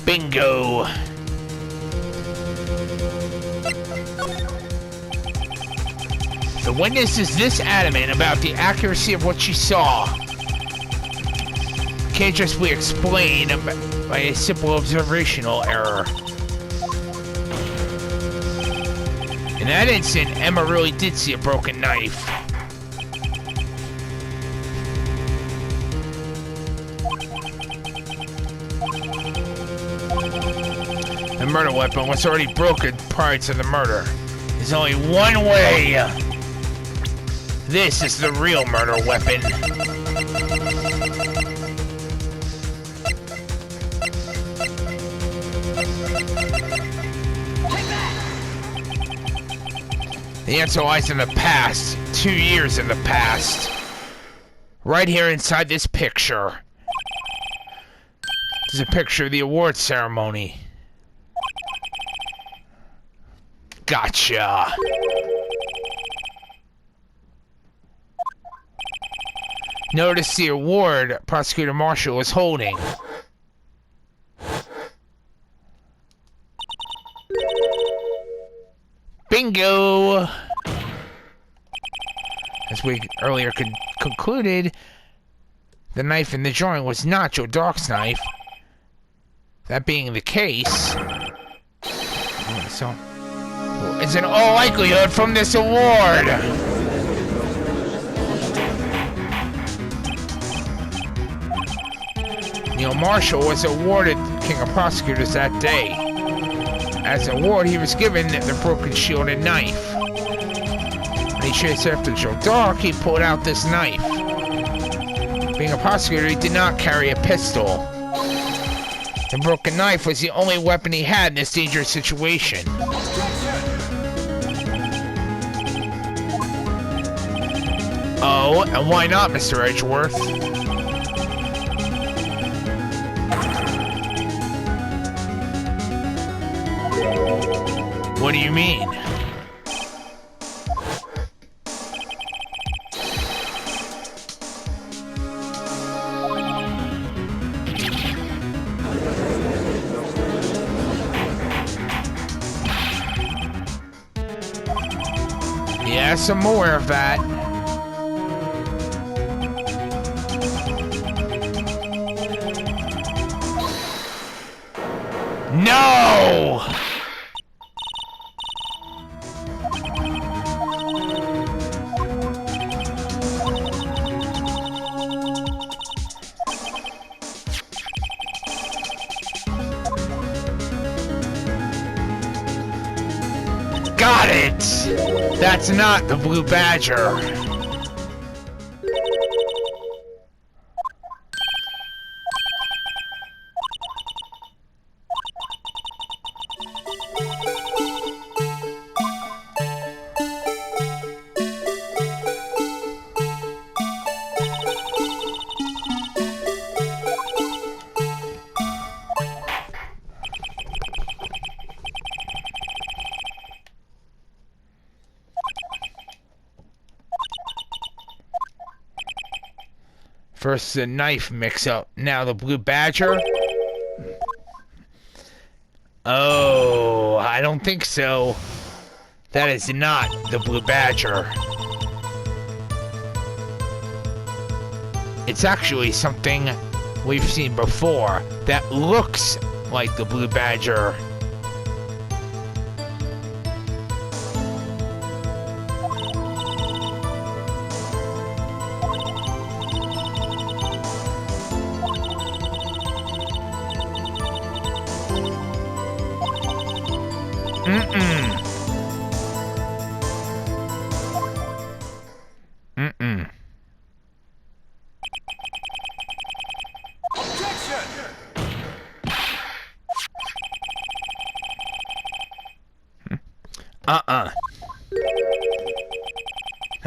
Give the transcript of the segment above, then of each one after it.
Bingo. The witness is this adamant about the accuracy of what she saw. Can't just be explained by a simple observational error. In that instant, Emma really did see a broken knife. The murder weapon was already broken prior to the murder. There's only one way. This is the real murder weapon. The answer lies in the past. 2 years in the past. Right here inside this picture. This is a picture of the award ceremony. Gotcha. Notice the award Prosecutor Marshall was holding. Bingo! As we earlier concluded, the knife in the drawing was not Joe Dark's knife. That being the case, so it's in all likelihood from this award. Neil Marshall was awarded King of Prosecutors that day. As an award, he was given the broken shield and knife. When he chased after Joe Dark, he pulled out this knife. Being a prosecutor, he did not carry a pistol. The broken knife was the only weapon he had in this dangerous situation. Oh, and why not, Mr. Edgeworth? What do you mean? Yes, I'm aware of that. No! Got it! That's not the Blue Badger. First the knife mix-up, now the Blue Badger? Oh, I don't think so. That is not the Blue Badger. It's actually something we've seen before that looks like the Blue Badger.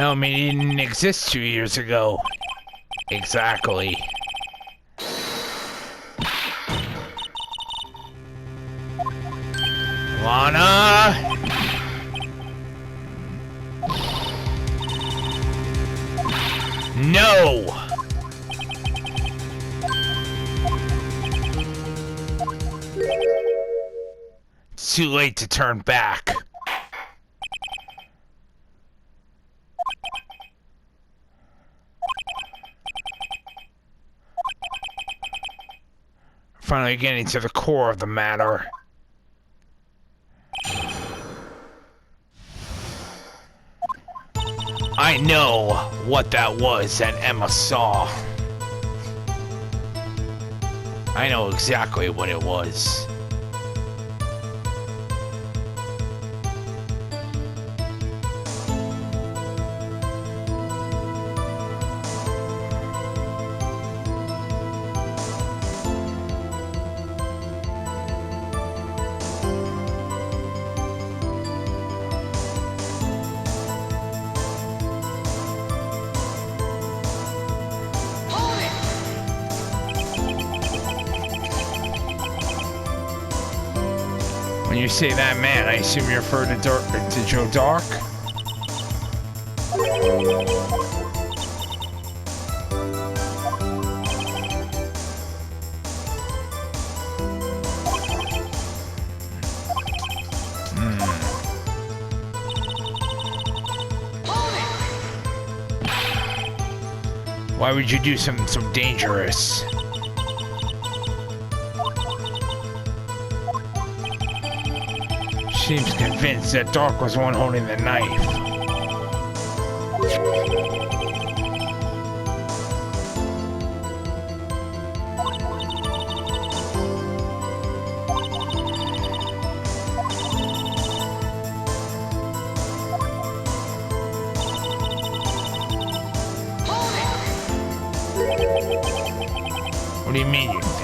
I mean, it didn't exist 2 years ago. Exactly. Lana! No! It's too late to turn back. Finally getting to the core of the matter. I know what that was that Emma saw. I know exactly what it was. When you say that man, I assume you refer to Joe Dark? Why would you do something so dangerous? Seems convinced that Dark was the one holding the knife. What do you mean you think?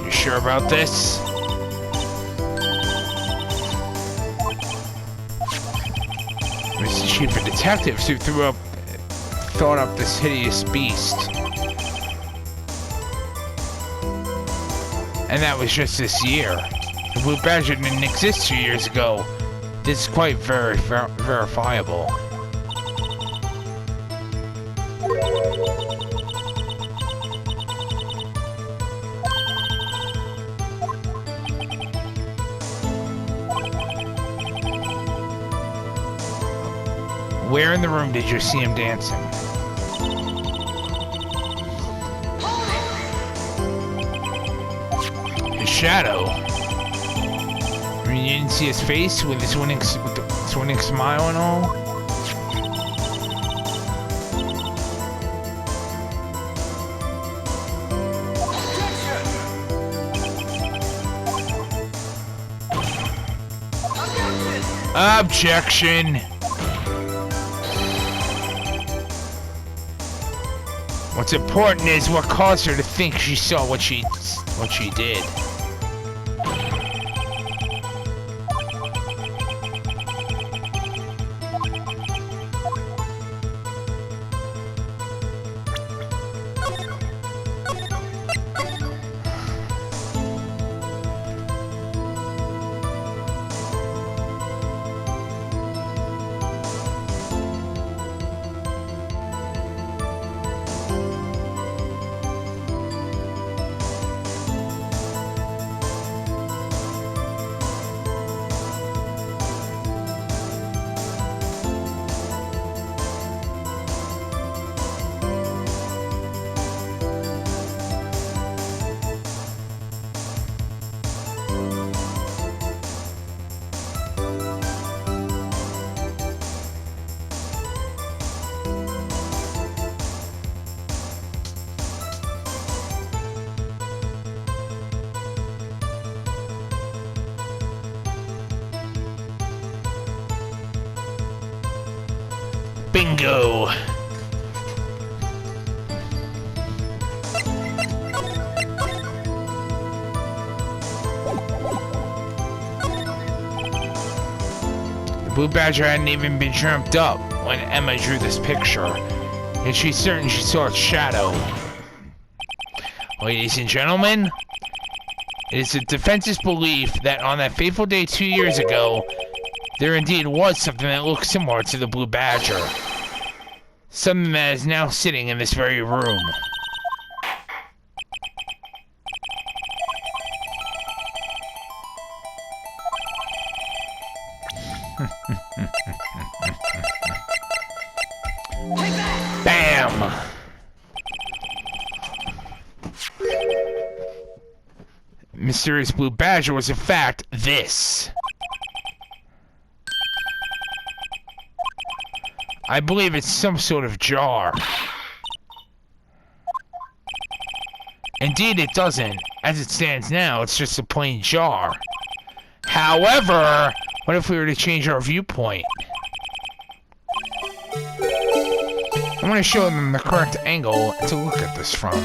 You sure about this? Mr. Chief of Detectives who thought up this hideous beast. And that was just this year. The Blue Badger didn't exist 2 years ago. This is quite verifiable. Where in the room did you see him dancing? His shadow. I mean, you didn't see his face with his winning smile and all? Objection! What's important is what caused her to think she saw what she did. Bingo! The Blue Badger hadn't even been dreamt up when Emma drew this picture, and she's certain she saw its shadow. Ladies and gentlemen, it is the defense's belief that on that fateful day 2 years ago, there indeed was something that looked similar to the Blue Badger. Something that is now sitting in this very room. Bam! Mysterious Blue Badger was in fact this. I believe it's some sort of jar. Indeed it doesn't. As it stands now, it's just a plain jar. However, what if we were to change our viewpoint? I'm going to show them the correct angle to look at this from.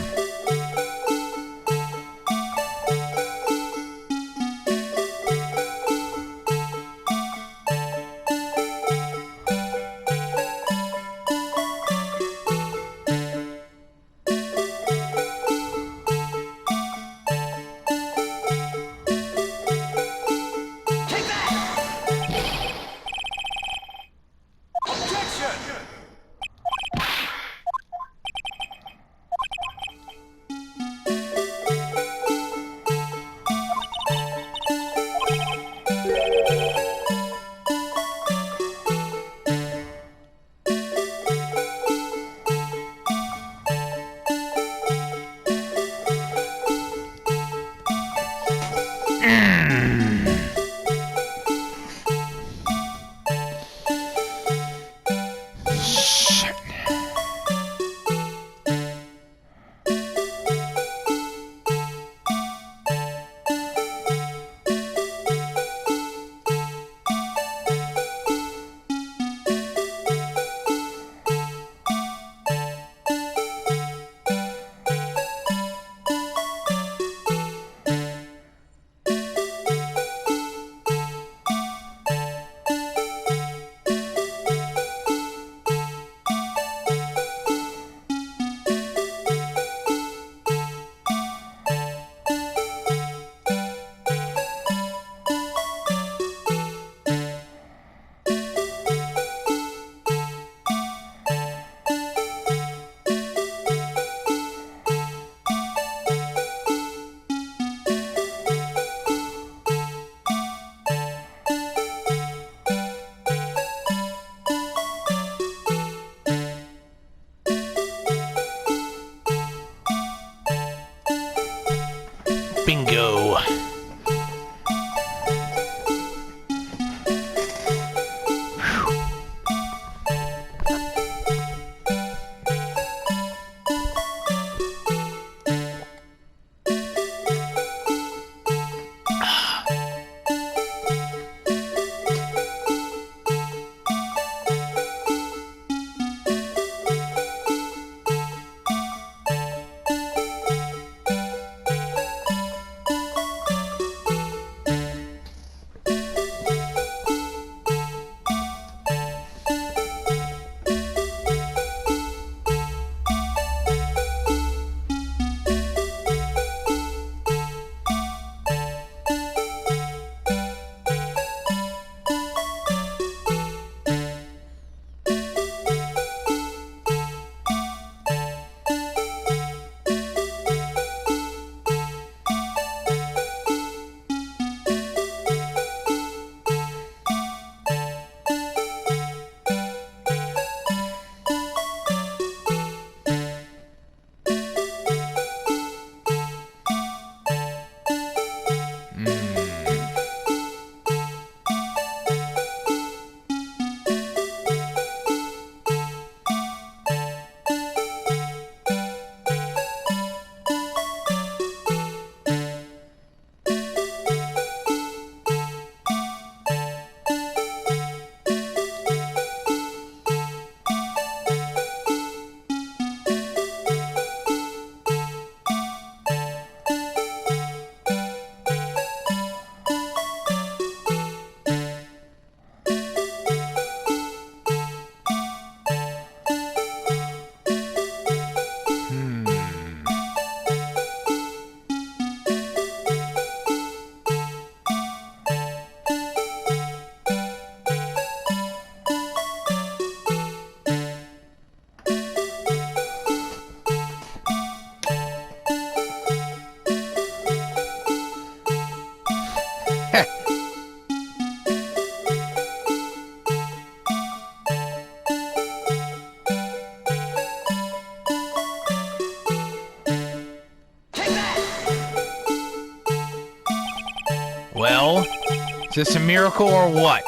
this a miracle or what?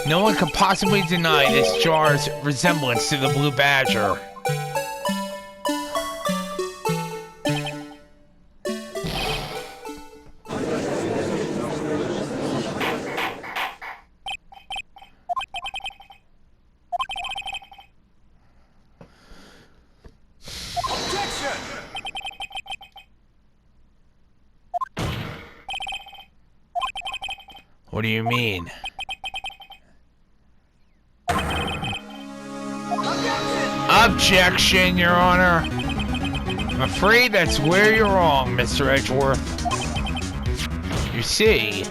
No one could possibly deny this jar's resemblance to the Blue Badger. What do you mean? Objection, Your Honor. I'm afraid that's where you're wrong, Mr. Edgeworth. You see,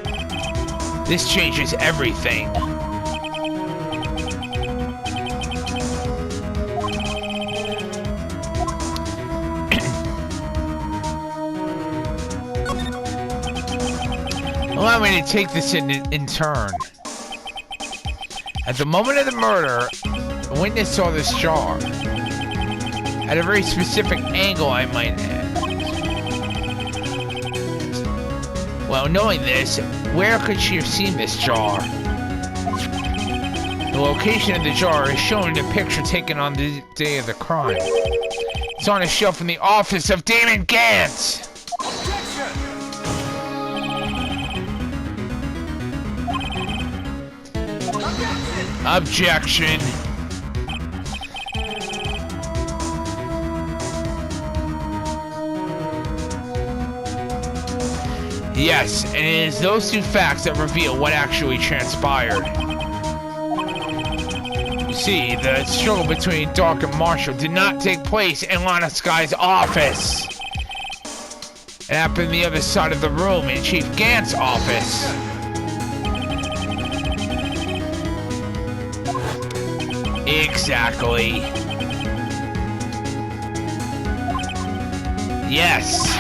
this changes everything. Allow me to take this in turn. At the moment of the murder, a witness saw this jar. At a very specific angle, I might add. Well, knowing this, where could she have seen this jar? The location of the jar is shown in a picture taken on the day of the crime. It's on a shelf in the office of Damon Gantz. Objection. Yes, and it is those two facts that reveal what actually transpired. You see, the struggle between Doc and Marshall did not take place in Lana Sky's office. It happened on the other side of the room in Chief Gantz's office. Exactly. Yes.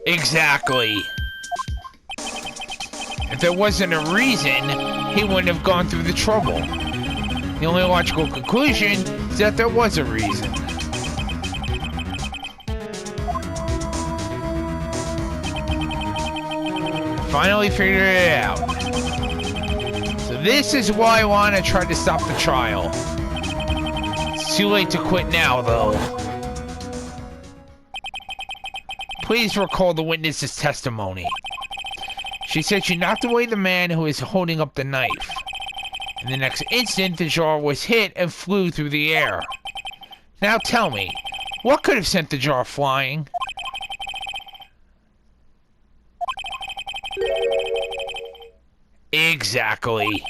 Exactly. If there wasn't a reason, he wouldn't have gone through the trouble. The only logical conclusion is that there was a reason. Finally figured it out. So this is why Lana tried to stop the trial. It's too late to quit now, though. Please recall the witness's testimony. She said she knocked away the man who was holding up the knife. In the next instant, the jar was hit and flew through the air. Now tell me, what could have sent the jar flying? Exactly.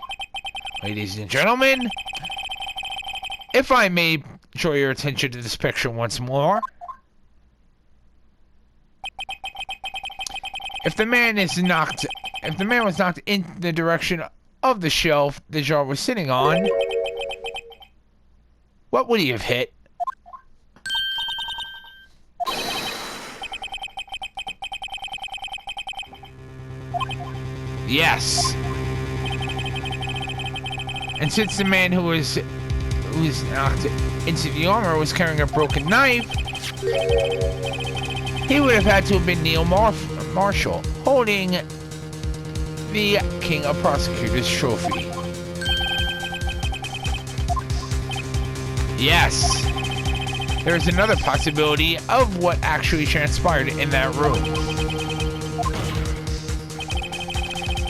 Ladies and gentlemen, if I may draw your attention to this picture once more. If the man was knocked in the direction of the shelf the jar was sitting on, what would he have hit? Yes. And since the man who was knocked into the armor was carrying a broken knife, he would have had to have been Neil Marshall, holding the King of Prosecutors trophy. Yes. There is another possibility of what actually transpired in that room.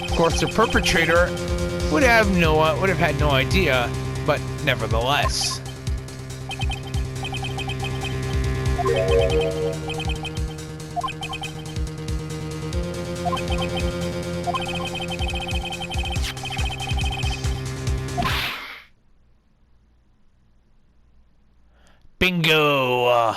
Of course, the perpetrator would have had no idea, but nevertheless. Bingo!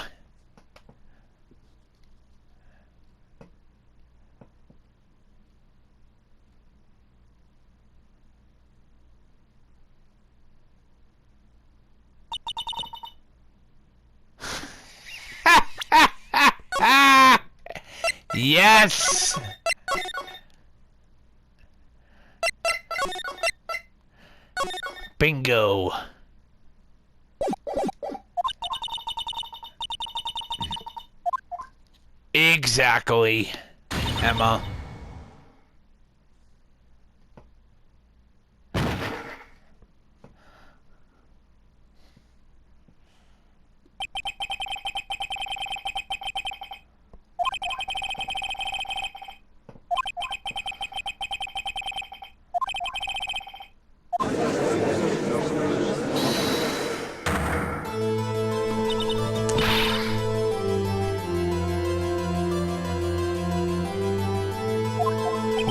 Yes! Bingo. Exactly, Emma.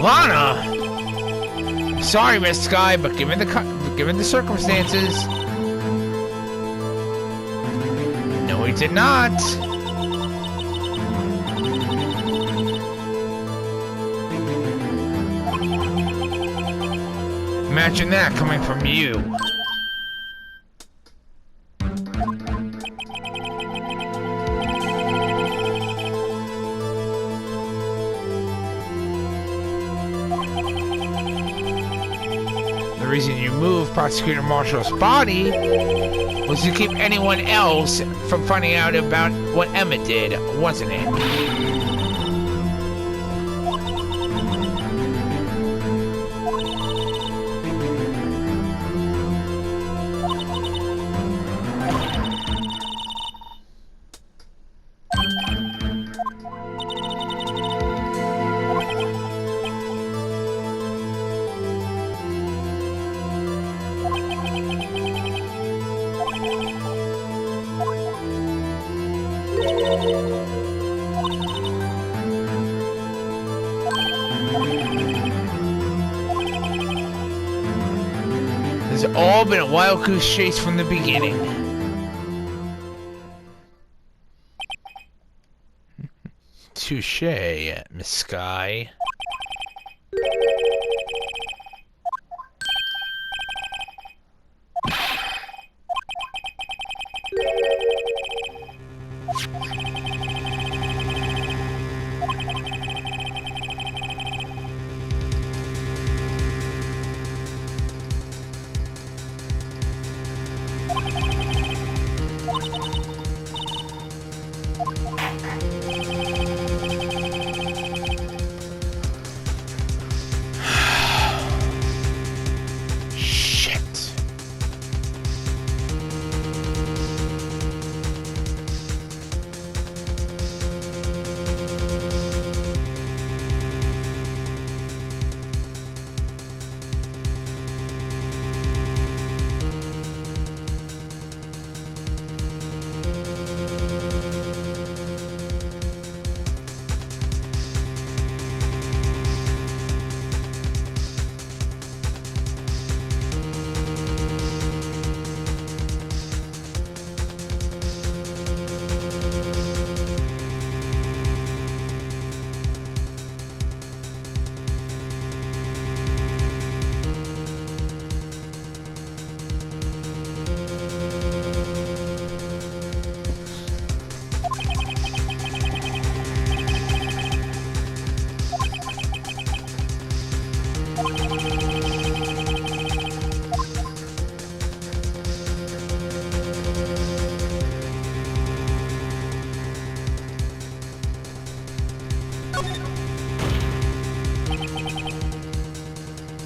Lana! Sorry, Miss Sky, but given the circumstances... No, he did not. Imagine that coming from you. The reason you moved Prosecutor Marshall's body was to keep anyone else from finding out about what Emma did, wasn't it? It's all been a wild goose chase from the beginning. Touché, Miss Sky.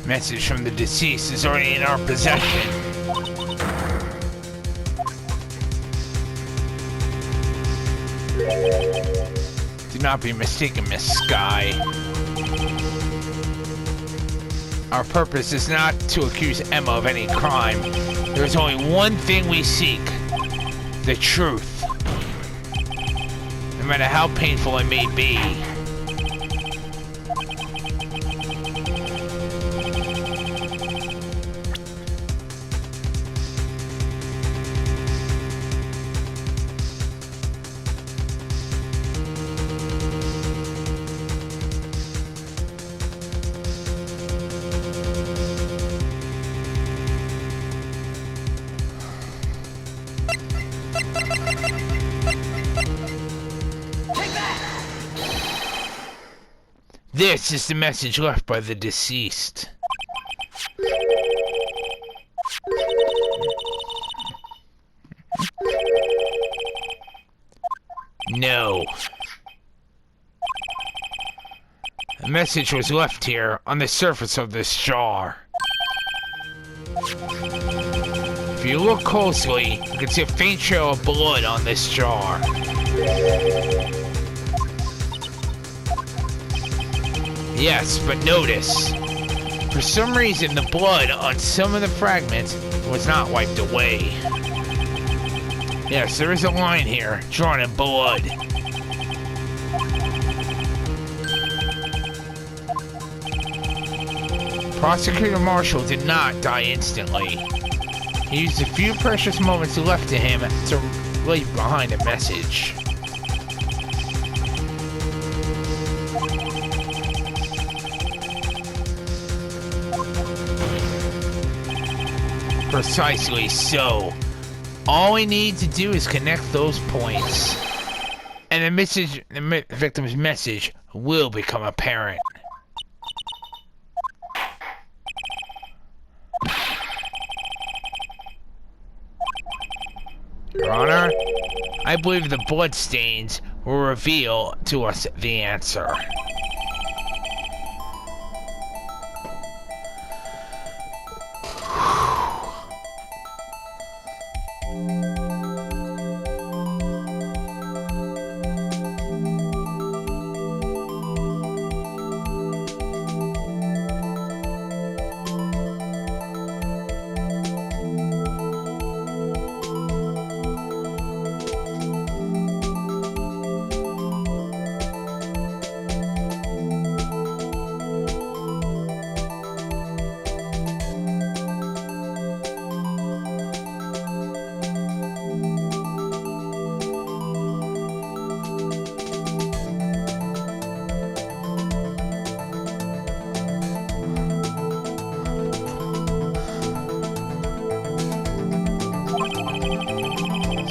Message from the deceased is already in our possession. Do not be mistaken, Miss Sky. Our purpose is not to accuse Emma of any crime. There is only one thing we seek: the truth. No matter how painful it may be. This is the message left by the deceased. No. A message was left here on the surface of this jar. If you look closely, you can see a faint trail of blood on this jar. Yes, but notice. For some reason, the blood on some of the fragments was not wiped away. Yes, there is a line here, drawn in blood. Prosecutor Marshall did not die instantly. He used the few precious moments left to him to leave behind a message. Precisely so. All we need to do is connect those points, and the victim's message will become apparent. Your Honor, I believe the bloodstains will reveal to us the answer.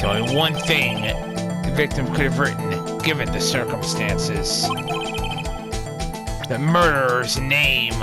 There's only one thing the victim could have written, given the circumstances. The murderer's name.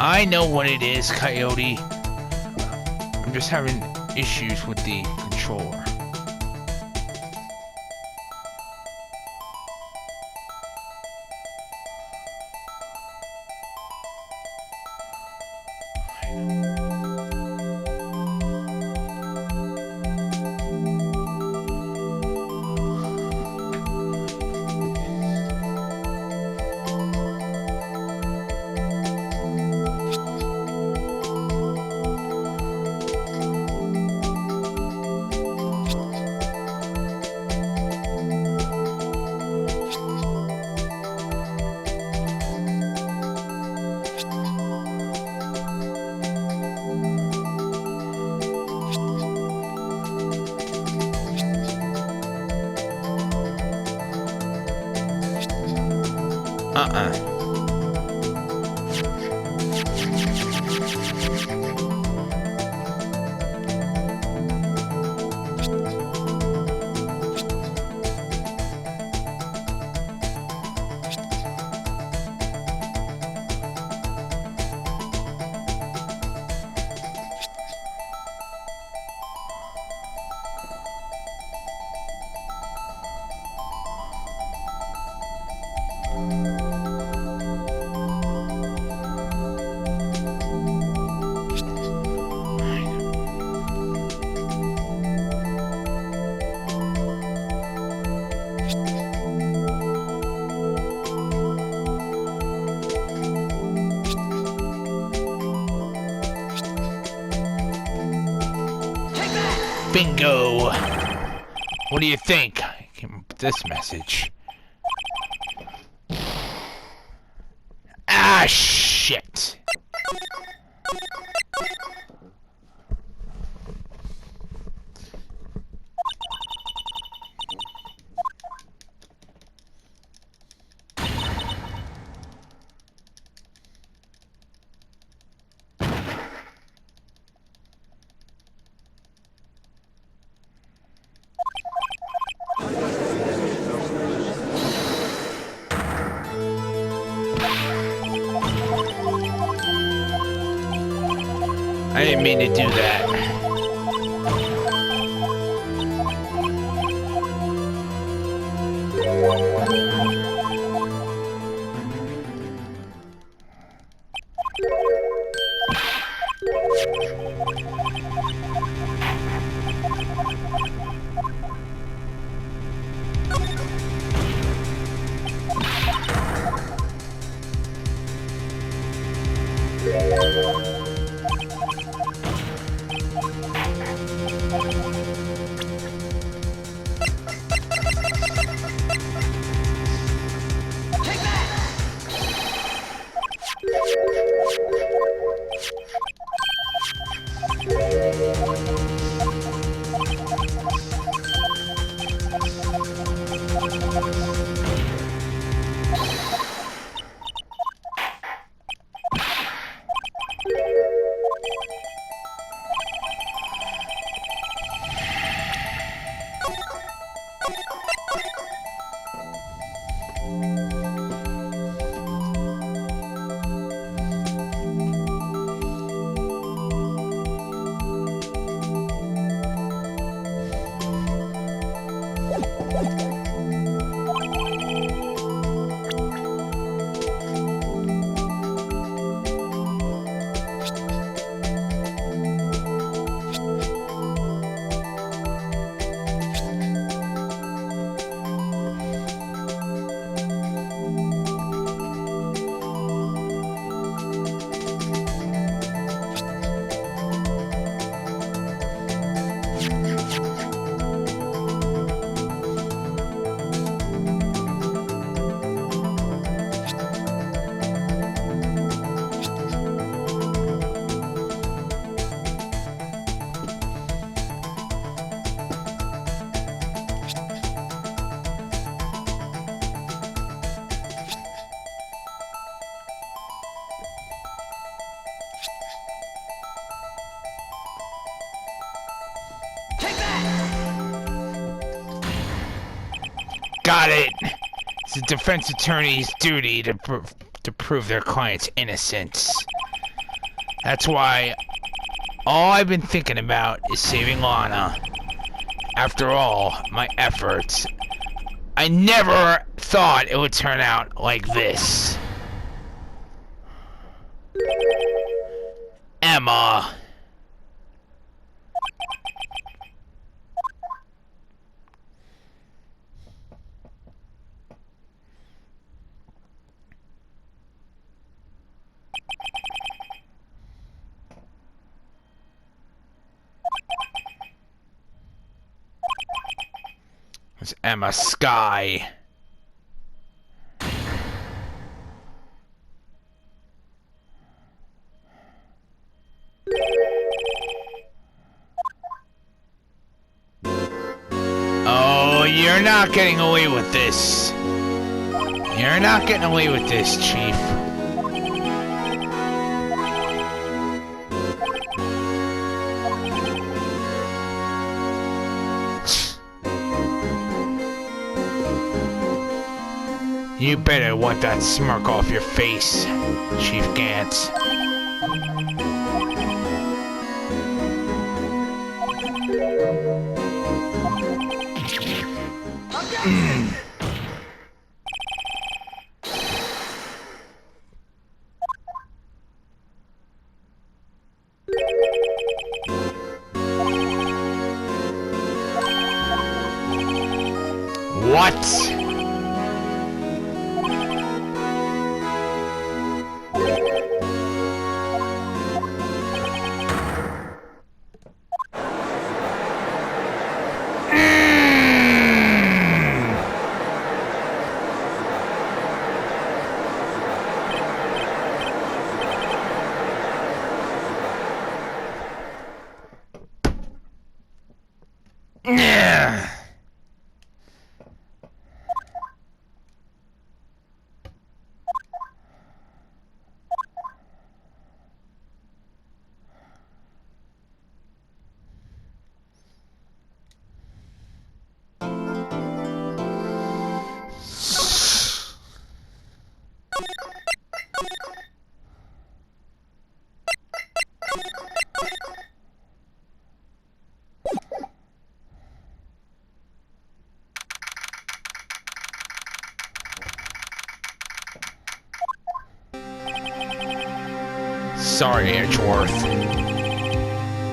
I know what it is, Coyote. I'm just having issues with the controller. Bingo. What do you think? I came up with this message. Ah, shit. I didn't mean to do that. Got it. It's a defense attorney's duty to prove their client's innocence. That's why all I've been thinking about is saving Lana. After all my efforts, I never thought it would turn out like this. Emma. It's Emma Sky. Oh, you're not getting away with this. You're not getting away with this, Chief. You better wipe that smirk off your face, Chief Gantz. What? Yeah. Sorry, Edgeworth.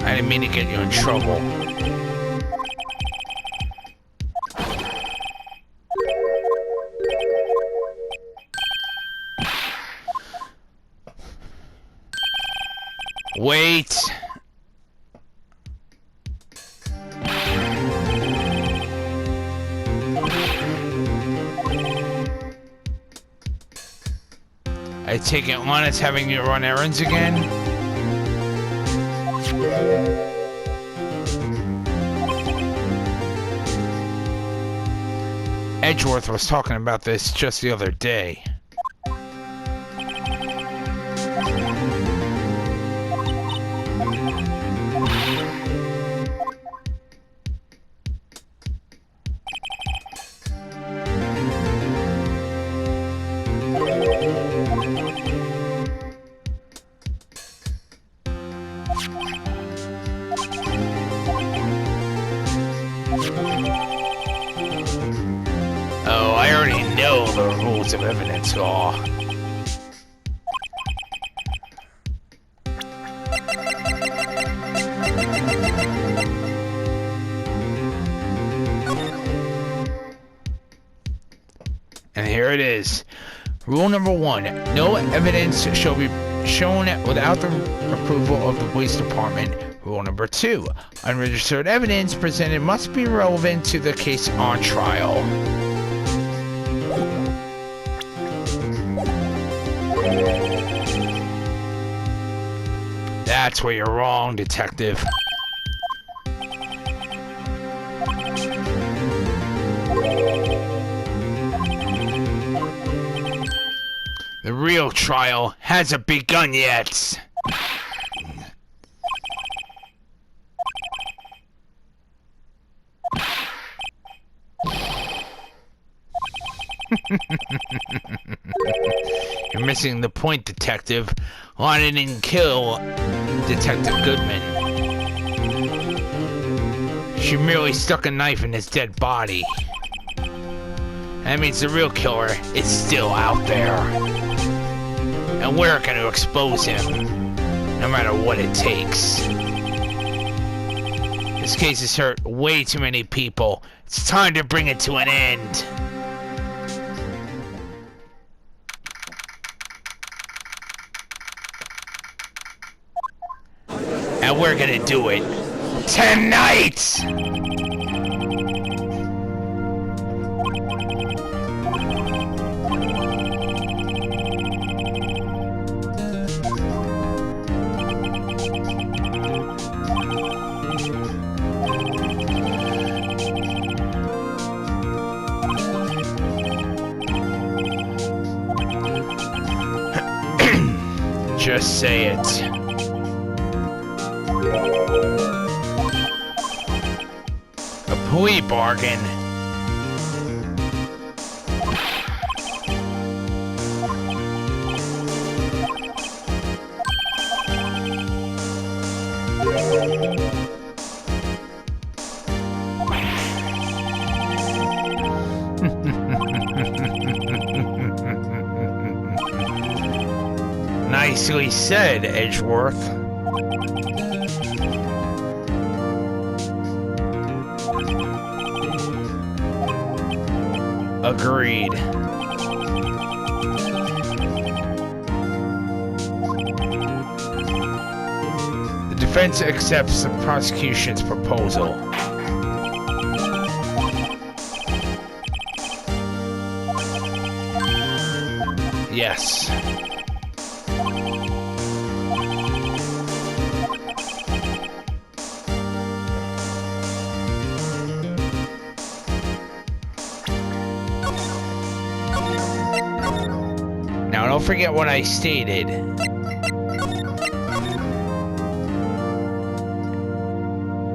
I didn't mean to get you in trouble. Wait. I take it Lana's having you run errands again? Edgeworth was talking about this just the other day. Oh, I already know the rules of evidence law. And here it is. Rule number 1. No evidence shall be shown without the approval of the police department. Rule number 2. Unregistered evidence presented must be relevant to the case on trial. That's where you're wrong, detective. The real trial hasn't begun yet. You're missing the point, detective. Lana didn't kill Detective Goodman. She merely stuck a knife in his dead body. That means the real killer is still out there. And we're gonna expose him, no matter what it takes. This case has hurt way too many people. It's time to bring it to an end. And we're gonna do it tonight! Just say it. A plea bargain. Nicely said, Edgeworth. Agreed. The defense accepts the prosecution's proposal. Yes. Don't forget what I stated.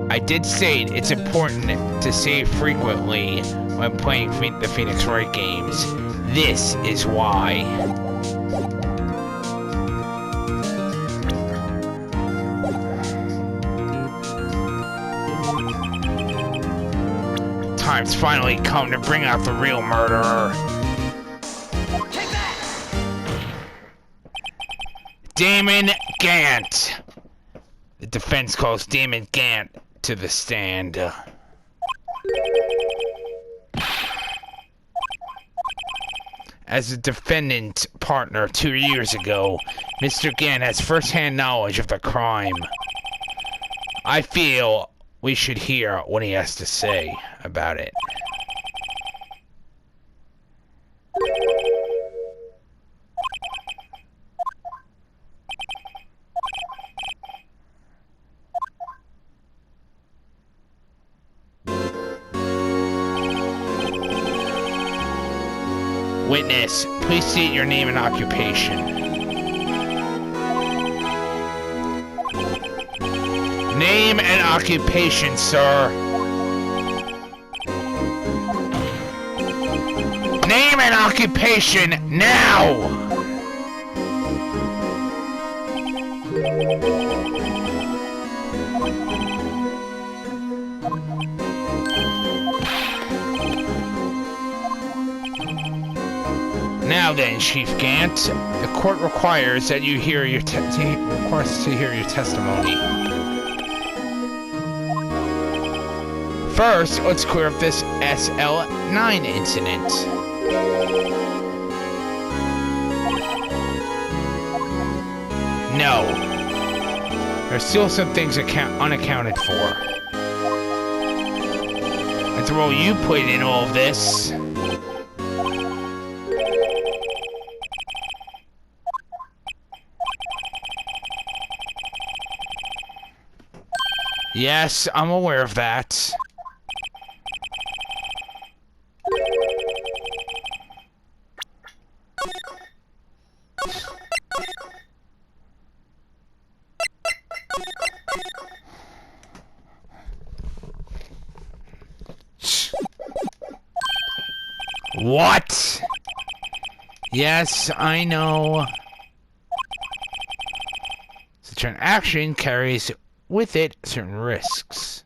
I did state it's important to save frequently when playing the Phoenix Wright games. This is why. Time's finally come to bring out the real murderer. Take that! Damon Gant. The defense calls Damon Gant to the stand. As a defendant partner 2 years ago, Mr. Gant has first-hand knowledge of the crime. I feel we should hear what he has to say about it. Witness, please state your name and occupation. Name and occupation, sir. Name and occupation, now! Now then, Chief Gant, the court requires that you hear your testimony. First, let's clear up this SL9 incident. No. There's still some things unaccounted for. That's the role you played in all of this. Yes, I'm aware of that. What? Yes, I know. Such an action carries with it certain risks.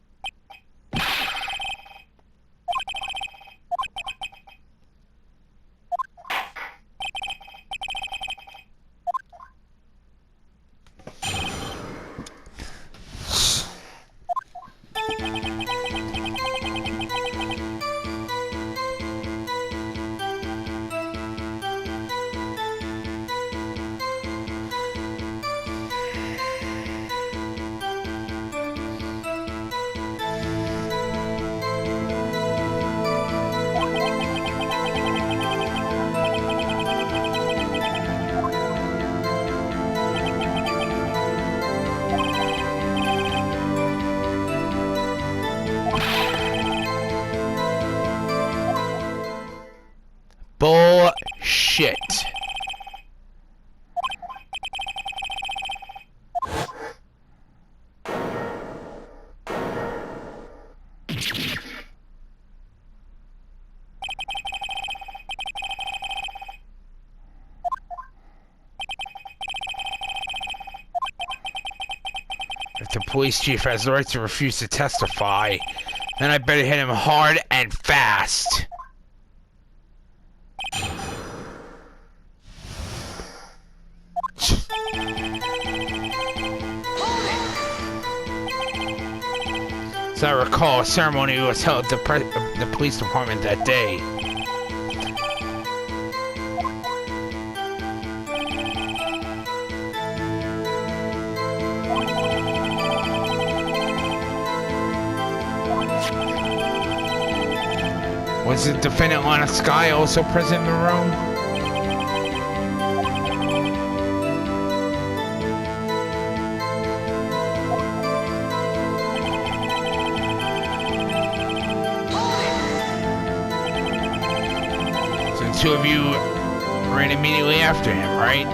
Bullshit. If the police chief has the right to refuse to testify, then I better hit him hard and fast. As I recall, a ceremony was held at the police department that day. Was the defendant Lana Sky also present in the room? So the two of you ran immediately after him, right?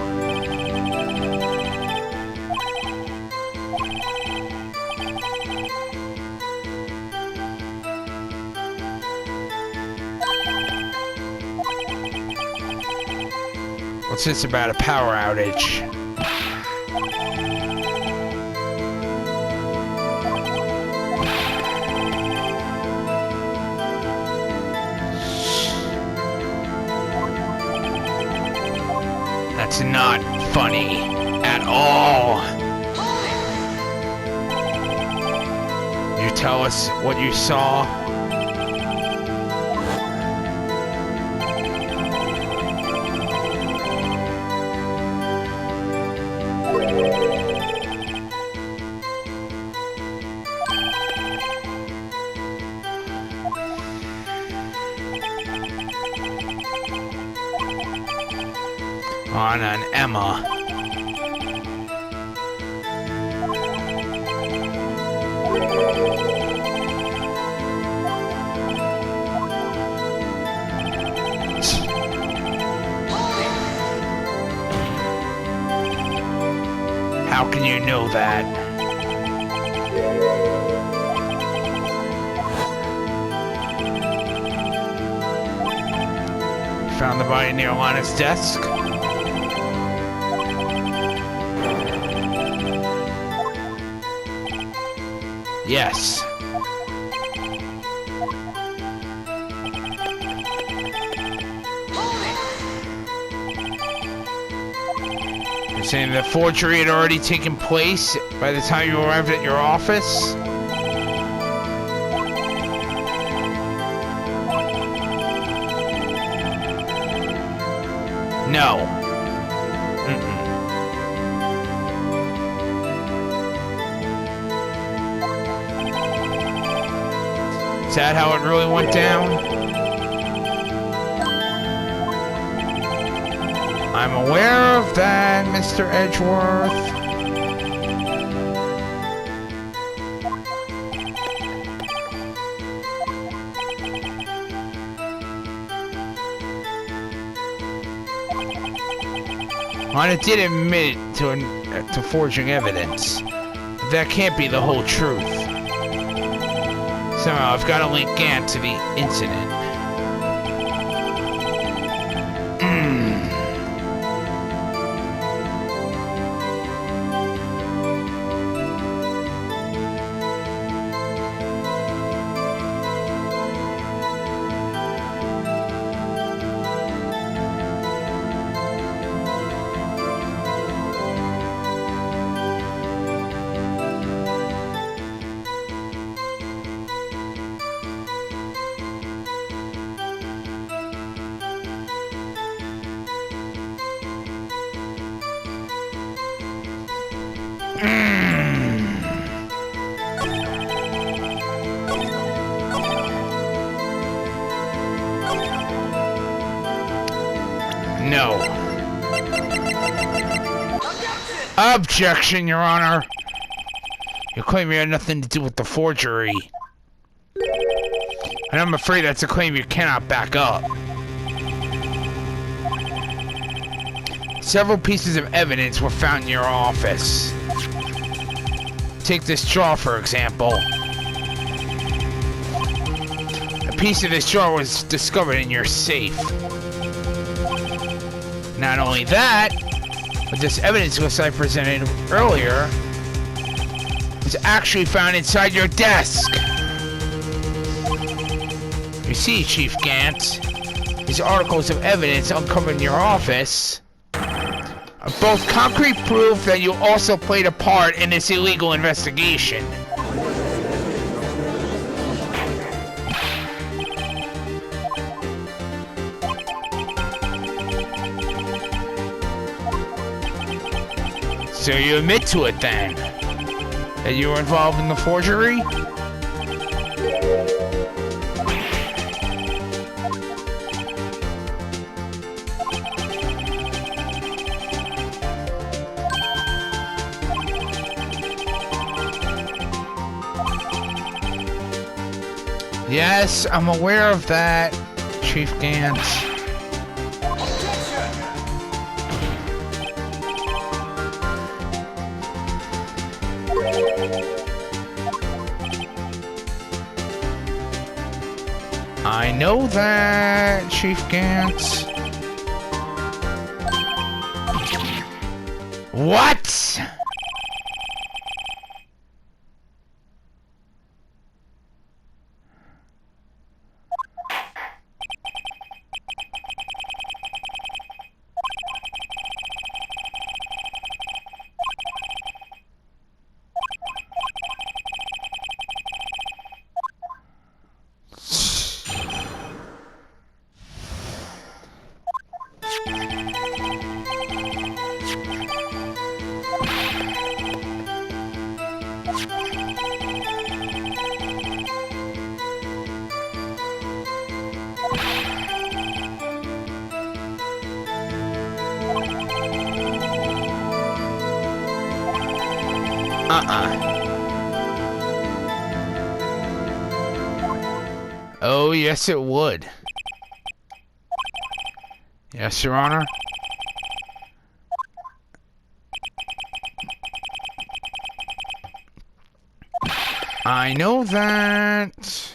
What's this about a power outage? That's not funny at all. You tell us what you saw. On an Emma. How can you know that? Found the body near Lana's desk. Yes. You're saying the forgery had already taken place by the time you arrived at your office? No. Is that how it really went down? I'm aware of that, Mr. Edgeworth. Lana did admit to forging evidence, but that can't be the whole truth. Somehow I've got to link Gant to the incident. No. Objection, Your Honor. You claim you had nothing to do with the forgery. And I'm afraid that's a claim you cannot back up. Several pieces of evidence were found in your office. Take this jar, for example. A piece of this jar was discovered in your safe. Not only that, but this evidence list I presented earlier was actually found inside your desk. You see, Chief Gant, these articles of evidence uncovered in your office are both concrete proof that you also played a part in this illegal investigation. So you admit to it then, that you were involved in the forgery? Yes, I'm aware of that, Chief Gant. I know that, Chief Gantz. What? Oh, yes, it would. Yes, Your Honor. I know that.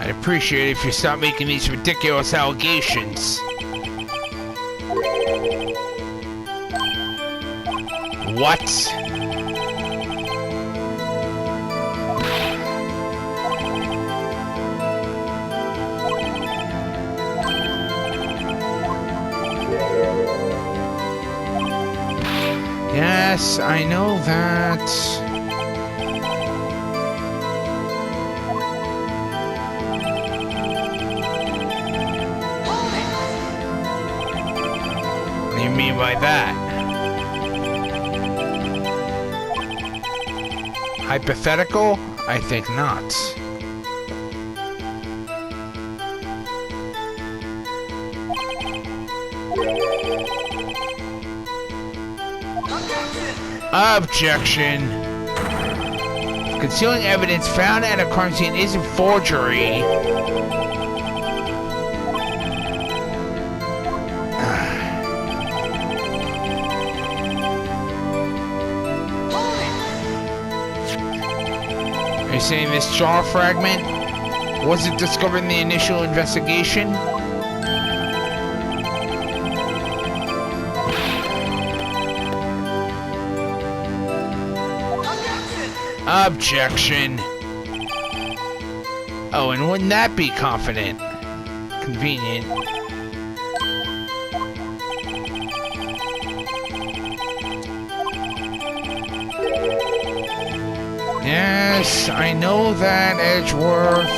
I'd appreciate it if you stop making these ridiculous allegations. What? Yes, I know that. What do you mean by that? Hypothetical? I think not. Objection. Concealing evidence found at a crime scene isn't forgery. Are you saying this jaw fragment wasn't discovered in the initial investigation? Objection. Oh, and wouldn't that be confident? Convenient. Yes, I know that, Edgeworth.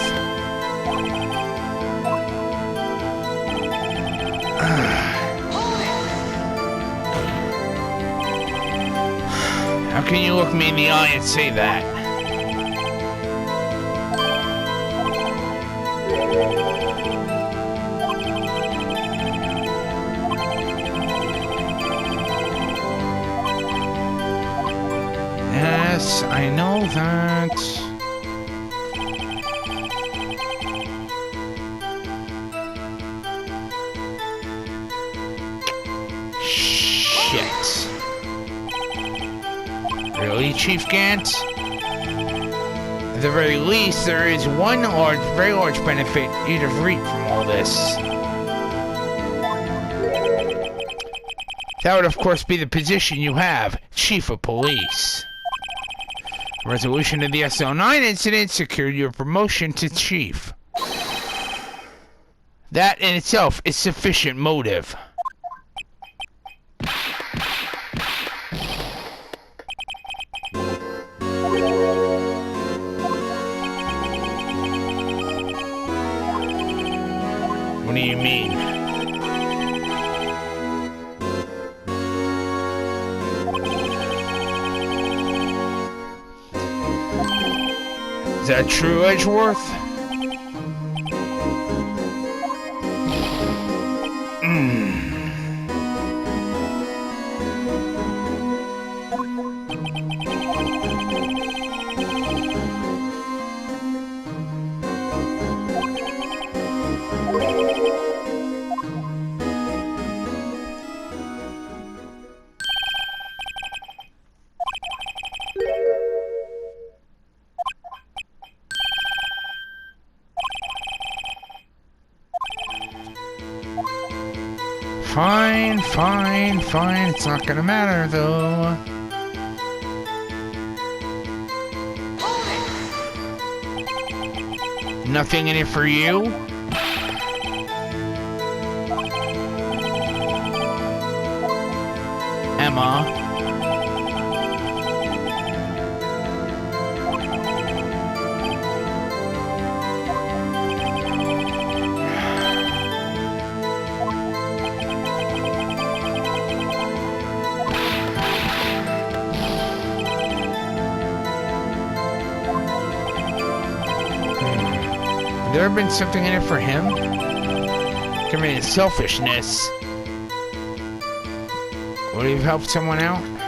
How can you look me in the eye and say that? Yes, I know that. Shit. Really, Chief Gantz? At the very least, there is one very large benefit you'd have reaped from all this. That would, of course, be the position you have, Chief of Police. Resolution of the SL9 incident secured your promotion to Chief. That in itself is sufficient motive. What do you mean? that true, Edgeworth? Fine, fine, fine. It's not gonna matter, though. Nothing in it for you? Emma. Has there been something in it for him? Committing selfishness. Would he have helped someone out?